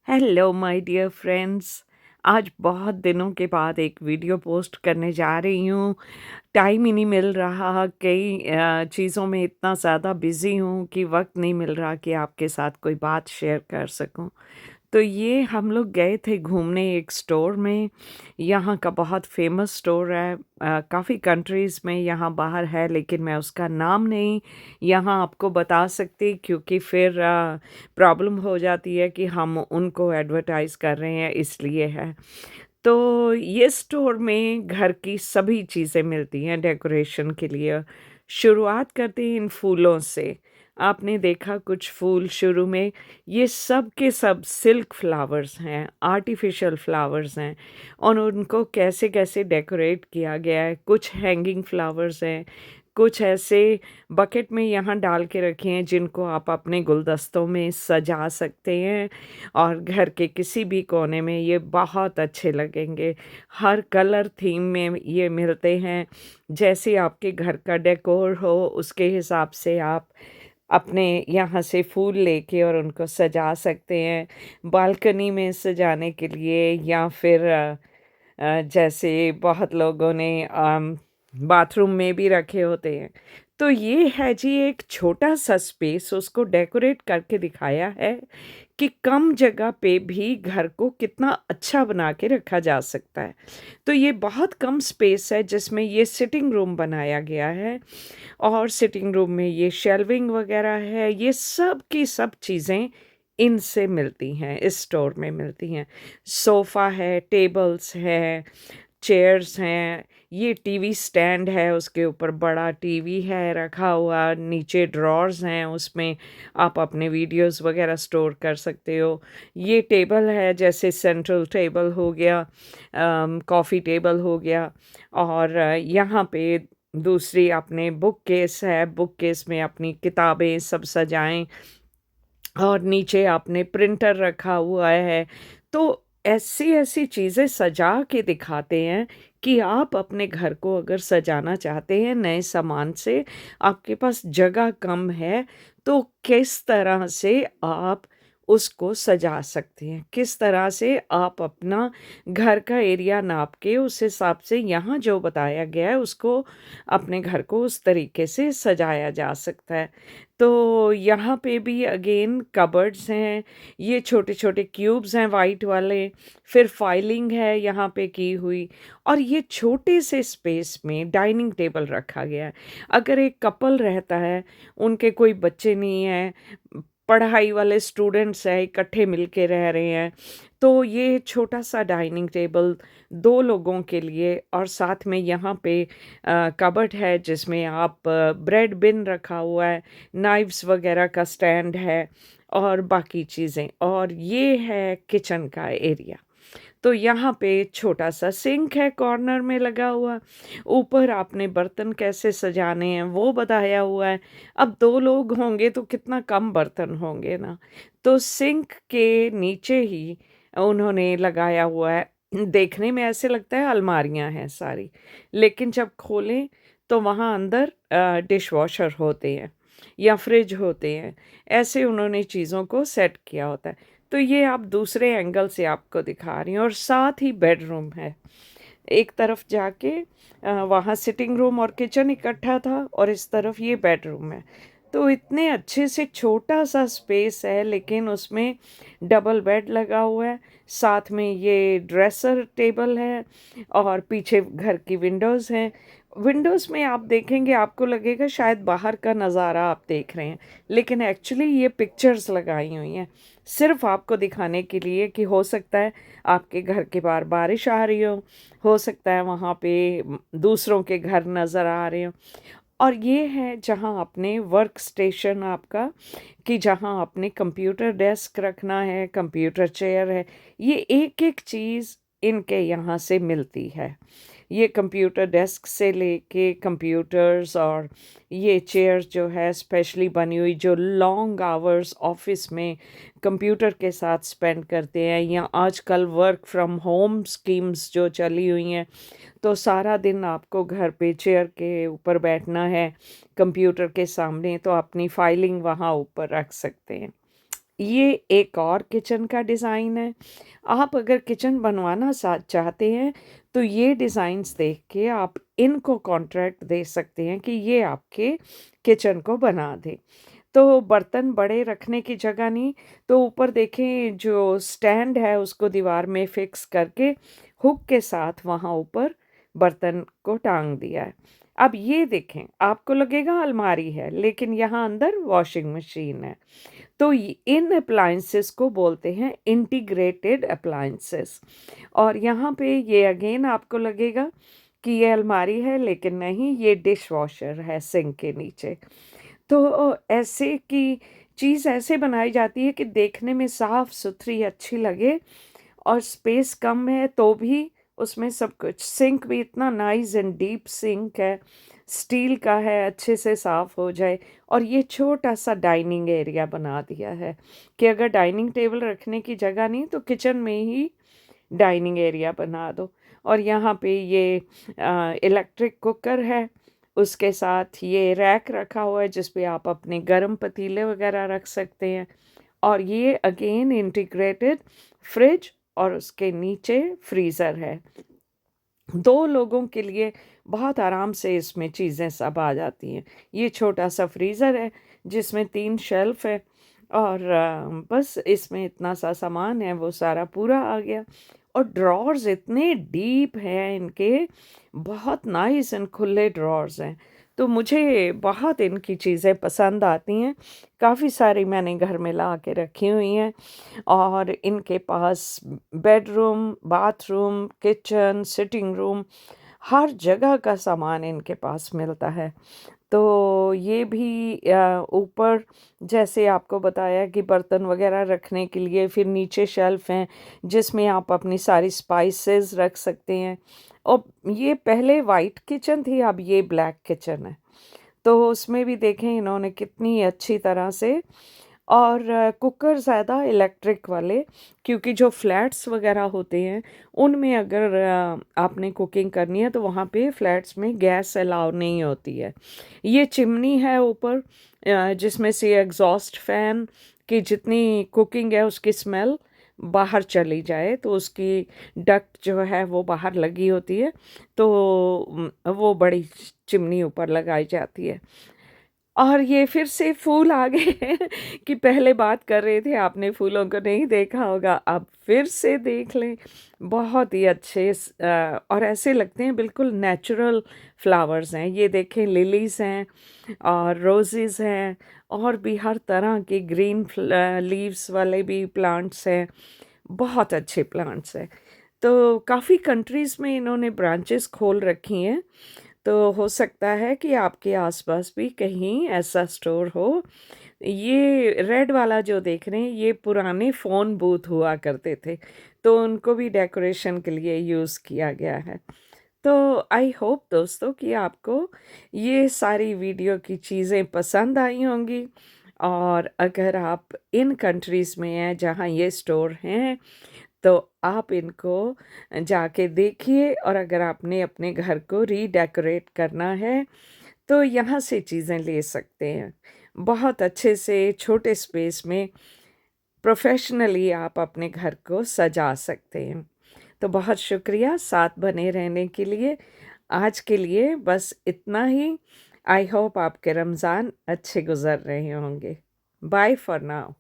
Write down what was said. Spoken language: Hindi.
Hello my dear friends. आज बहुत दिनों के बाद एक वीडियो पोस्ट करने जा रही हूँ। टाइम ही नहीं मिल रहा, कई चीज़ों में इतना ज़्यादा बिज़ी हूँ कि वक्त नहीं मिल रहा कि आपके साथ कोई बात शेयर कर सकूँ। तो ये हम लोग गए थे घूमने एक स्टोर में। यहाँ का बहुत फेमस स्टोर है। काफ़ी कंट्रीज़ में यहाँ बाहर है, लेकिन मैं उसका नाम नहीं यहाँ आपको बता सकती, क्योंकि फिर प्रॉब्लम हो जाती है कि हम उनको एडवर्टाइज़ कर रहे हैं, इसलिए है। तो ये स्टोर में घर की सभी चीज़ें मिलती हैं डेकोरेशन के लिए। शुरुआत करते हैं इन फूलों से। आपने देखा कुछ फूल शुरू में, ये सब के सब सिल्क फ्लावर्स हैं, आर्टिफ़िशियल फ्लावर्स हैं, और उनको कैसे-कैसे डेकोरेट किया गया है। कुछ हैंगिंग फ्लावर्स हैं, कुछ ऐसे बकेट में यहाँ डाल के रखे हैं जिनको आप अपने गुलदस्तों में सजा सकते हैं, और घर के किसी भी कोने में ये बहुत अच्छे लगेंगे। हर कलर थीम में ये मिलते हैं। जैसे आपके घर का डेकोर हो, उसके हिसाब से आप अपने यहाँ से फूल लेके और उनको सजा सकते हैं। बालकनी में सजाने के लिए, या फिर जैसे बहुत लोगों ने बाथरूम में भी रखे होते हैं। तो ये है जी एक छोटा-सा स्पेस, उसको डेकोरेट करके दिखाया है कि कम जगह पे भी घर को कितना अच्छा बना के रखा जा सकता है। तो ये बहुत कम स्पेस है जिसमें ये सिटिंग रूम बनाया गया है, और सिटिंग रूम में ये शेल्विंग वगैरह है। ये सब की सब चीज़ें इनसे मिलती हैं, इस स्टोर में मिलती हैं। सोफ़ा है, टेबल्स हैं, चेयर्स हैं, ये टीवी स्टैंड है, उसके ऊपर बड़ा टीवी है रखा हुआ, नीचे ड्रॉर्स हैं, उसमें आप अपने वीडियोस वगैरह स्टोर कर सकते हो। ये टेबल है, जैसे सेंट्रल टेबल हो गया, कॉफ़ी टेबल हो गया, और यहाँ पे दूसरी अपने बुक केस है, बुक केस में अपनी किताबें सब सजाएँ, और नीचे आपने प्रिंटर रखा हुआ है। तो ऐसी-ऐसी चीज़ें सजा के दिखाते हैं कि आप अपने घर को अगर सजाना चाहते हैं नए सामान से, आपके पास जगह कम है, तो किस तरह से आप उसको सजा सकते हैं। किस तरह से आप अपना घर का एरिया नाप के उस हिसाब से यहाँ जो बताया गया है, उसको अपने घर को उस तरीके से सजाया जा सकता है। तो यहाँ पे भी अगेन कबर्ड्स हैं, ये छोटे-छोटे क्यूब्स हैं वाइट वाले, फिर फाइलिंग है यहाँ पे की हुई, और ये छोटे से स्पेस में डाइनिंग टेबल रखा गया है। अगर एक कपल रहता है, उनके कोई बच्चे नहीं हैं, पढ़ाई वाले स्टूडेंट्स हैं, इकट्ठे मिलके रह रहे हैं, तो ये छोटा-सा डाइनिंग टेबल 2 लोगों के लिए, और साथ में यहाँ पे कबर्ड है जिसमें आप ब्रेड बिन रखा हुआ है, नाइफ्स वगैरह का स्टैंड है, और बाकी चीज़ें, और ये है किचन का एरिया। तो यहाँ पे छोटा-सा सिंक है कॉर्नर में लगा हुआ, ऊपर आपने बर्तन कैसे सजाने हैं वो बताया हुआ है। अब 2 लोग होंगे तो कितना कम बर्तन होंगे ना, तो सिंक के नीचे ही उन्होंने लगाया हुआ है। देखने में ऐसे लगता है अलमारियाँ हैं सारी, लेकिन जब खोलें तो वहाँ अंदर डिशवॉशर होते हैं या फ्रिज होते हैं, ऐसे उन्होंने चीज़ों को सेट किया होता है। तो ये आप दूसरे एंगल से आपको दिखा रही हैं, और साथ ही बेडरूम है। एक तरफ जाके वहाँ सिटिंग रूम और किचन इकट्ठा था, और इस तरफ ये बेडरूम है। तो इतने अच्छे से छोटा-सा स्पेस है, लेकिन उसमें डबल बेड लगा हुआ है, साथ में ये ड्रेसर टेबल है, और पीछे घर की विंडोज़ हैं। विंडोज़ में आप देखेंगे आपको लगेगा शायद बाहर का नज़ारा आप देख रहे हैं, लेकिन एक्चुअली ये पिक्चर्स लगाई हुई हैं, सिर्फ़ आपको दिखाने के लिए कि हो सकता है आपके घर के बाहर बारिश आ रही हो सकता है वहाँ पे दूसरों के घर नज़र आ रहे हों। और ये है जहाँ अपने वर्क स्टेशन आपका, कि जहाँ आपने कंप्यूटर डेस्क रखना है, कंप्यूटर चेयर है, ये एक-एक चीज़ इनके यहाँ से मिलती है। ये कंप्यूटर डेस्क से लेके कंप्यूटर्स, और ये चेयर जो है स्पेशली बनी हुई, जो लॉन्ग आवर्स ऑफिस में कंप्यूटर के साथ स्पेंड करते हैं, या आजकल वर्क फ्रॉम होम स्कीम्स जो चली हुई हैं, तो सारा दिन आपको घर पे चेयर के ऊपर बैठना है कंप्यूटर के सामने, तो अपनी फाइलिंग वहाँ ऊपर रख सकते हैं। ये एक और किचन का डिज़ाइन है। आप अगर किचन बनवाना चाहते हैं तो ये डिज़ाइंस देख के आप इनको कॉन्ट्रैक्ट दे सकते हैं कि ये आपके किचन को बना दे। तो बर्तन बड़े रखने की जगह नहीं, तो ऊपर देखें जो स्टैंड है उसको दीवार में फिक्स करके हुक के साथ वहाँ ऊपर बर्तन को टांग दिया है। अब ये देखें, आपको लगेगा अलमारी है लेकिन यहाँ अंदर वॉशिंग मशीन है। तो इन अप्लायंसेस को बोलते हैं इंटीग्रेटेड अप्लायंसेस। और यहाँ पे ये अगेन आपको लगेगा कि ये अलमारी है लेकिन नहीं, ये डिश वॉशर है सिंक के नीचे। तो ऐसे की चीज़ ऐसे बनाई जाती है कि देखने में साफ सुथरी अच्छी लगे और स्पेस कम है तो भी उसमें सब कुछ। सिंक भी इतना नाइस एंड डीप सिंक है, स्टील का है, अच्छे से साफ हो जाए। और ये छोटा सा डाइनिंग एरिया बना दिया है कि अगर डाइनिंग टेबल रखने की जगह नहीं तो किचन में ही डाइनिंग एरिया बना दो। और यहाँ पे ये इलेक्ट्रिक कुकर है, उसके साथ ये रैक रखा हुआ है जिस पे आप अपने गरम पतीले वगैरह रख सकते हैं। और ये अगेन इंटीग्रेटेड फ्रिज और उसके नीचे फ्रीज़र है। 2 लोगों के लिए बहुत आराम से इसमें चीज़ें सब आ जाती हैं। ये छोटा-सा फ्रीज़र है जिसमें 3 शेल्फ़ है और बस इसमें इतना सा सामान है, वो सारा पूरा आ गया। और ड्रॉवर्स इतने डीप हैं इनके, बहुत नाइस एंड खुले ड्रॉवर्स हैं। तो मुझे बहुत इनकी चीज़ें पसंद आती हैं। काफ़ी सारी मैंने घर में ला के रखी हुई हैं। और इनके पास bedroom, bathroom, kitchen, sitting room, हर जगह का सामान इनके पास मिलता है। तो ये भी ऊपर जैसे आपको बताया कि बर्तन वगैरह रखने के लिए, फिर नीचे शेल्फ हैं जिसमें आप अपनी सारी स्पाइसेस रख सकते हैं। और ये पहले वाइट किचन थी, अब ये ब्लैक किचन है। तो उसमें भी देखें इन्होंने कितनी अच्छी तरह से। और कुकर ज़्यादा इलेक्ट्रिक वाले, क्योंकि जो फ्लैट्स वगैरह होते हैं उनमें अगर आपने कुकिंग करनी है तो वहाँ पे फ्लैट्स में गैस अलाउ नहीं होती है। ये चिमनी है ऊपर, जिसमें से एग्जॉस्ट फैन की जितनी कुकिंग है उसकी स्मेल बाहर चली जाए, तो उसकी डक्ट जो है वो बाहर लगी होती है। तो वो बड़ी चिमनी ऊपर लगाई जाती है। और ये फिर से फूल आ गए हैं कि पहले बात कर रहे थे, आपने फूलों को नहीं देखा होगा, अब फिर से देख लें। बहुत ही अच्छे और ऐसे लगते हैं बिल्कुल नेचुरल फ्लावर्स हैं। ये देखें, लिलीज़ हैं और रोज़ेज़ हैं और भी हर तरह के ग्रीन लीव्स वाले भी प्लांट्स हैं। बहुत अच्छे प्लांट्स हैं। तो काफ़ी कंट्रीज़ में इन्होंने ब्रांचेस खोल रखी हैं। तो हो सकता है कि आपके आसपास भी कहीं ऐसा स्टोर हो। ये रेड वाला जो देख रहे हैं ये पुराने फ़ोन बूथ हुआ करते थे, तो उनको भी डेकोरेशन के लिए यूज़ किया गया है। तो आई होप दोस्तों कि आपको ये सारी वीडियो की चीज़ें पसंद आई होंगी। और अगर आप इन कंट्रीज़ में हैं जहाँ ये स्टोर हैं तो आप इनको जाके देखिए। और अगर आपने अपने घर को रीडेकोरेट करना है तो यहाँ से चीज़ें ले सकते हैं। बहुत अच्छे से छोटे स्पेस में प्रोफेशनली आप अपने घर को सजा सकते हैं। तो बहुत शुक्रिया साथ बने रहने के लिए। आज के लिए बस इतना ही। आई होप आपके रमज़ान अच्छे गुज़र रहे होंगे। Bye for now.